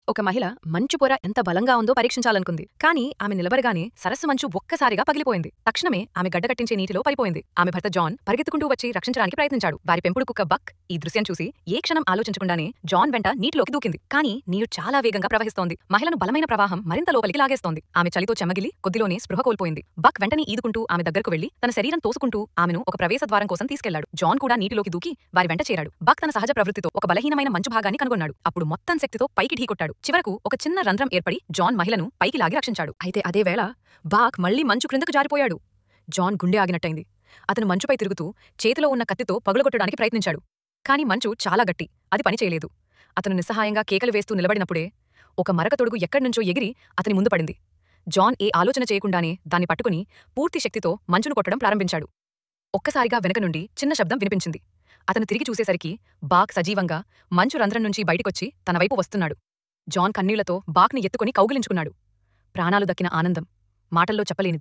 ఒక మహిళ మంచు పొర ఎంత బలంగా ఉందో పరీక్షించాలనుకుంది. కానీ ఆమె నిలబడగానే సరస్సు మంచు ఒక్కసారిగా పగిలిపోయింది. తక్షణమే ఆమె గడ్డకట్టించే నీటిలో పడిపోయింది. ఆమె భర్త జాన్ పరిగెత్తుకుంటూ వచ్చి రక్షించడానికి ప్రయత్నించాడు. వారి పెంపుడు కుక్క బక్ ఈ దృశ్యం చూసి ఏ క్షణం ఆలోచించకుండానే జాన్ వెంట నీటిలోకి దూకింది. కానీ నీరు చాలా వేగంగా ప్రవహిస్తోంది. మహిళను బలమైన ప్రవాహం మరింత లోపలికి లాగేస్తోంది. ఆమె చలితో చెమ్మగిలి కొద్దిలోనే స్పృహ కోల్పోయింది. బక్ వెంటనే ఈదుకుంటూ ఆమె దగ్గరకు వెళ్లి తన శరీరం తోసుకుంటూ ఆమెను ఒక ప్రవేశ ద్వారం కోసం తీసుకెళ్లాడు. జాన్ కూడా నీటిలోకి దూకి వారి వెంట చేరాడు. బక్ తన సహజ ప్రవృత్తితో ఒక బలహీనమైన మంచు భాగాన్ని కనుగొన్నాడు. అప్పుడు మొత్తం శక్తితో పైకి ఢీకొట్టాడు. చివరకు ఒక చిన్న రంధ్రం ఏర్పడి జాన్ మహిళను పైకి లాగి రక్షించాడు. అయితే అదే వేళ బాక్ మళ్లీ మంచు క్రిందకు జారిపోయాడు. జాన్ గుండె ఆగినట్టయింది. అతను మంచుపై తిరుగుతూ చేతిలో ఉన్న కత్తితో పగులగొట్టడానికి ప్రయత్నించాడు. కాని మంచు చాలా గట్టి, అది పనిచేయలేదు. అతను నిస్సహాయంగా కేకలు వేస్తూ నిలబడినప్పుడే ఒక మరక తొడుగు ఎక్కడ్నుంచో ఎగిరి అతని ముందు పడింది. జాన్ ఏ ఆలోచన చేయకుండానే దాన్ని పట్టుకుని పూర్తి శక్తితో మంచును కొట్టడం ప్రారంభించాడు. ఒక్కసారిగా వెనక నుండి చిన్న శబ్దం వినిపించింది. అతను తిరిగి చూసేసరికి బాక్ సజీవంగా మంచు రంధ్రం నుంచి బయటికొచ్చి తన వైపు వస్తున్నాడు. జాన్ కన్నీళ్లతో బాక్ని ఎత్తుకుని కౌగిలించుకున్నాడు. ప్రాణాలు దక్కిన ఆనందం మాటల్లో చెప్పలేనిది.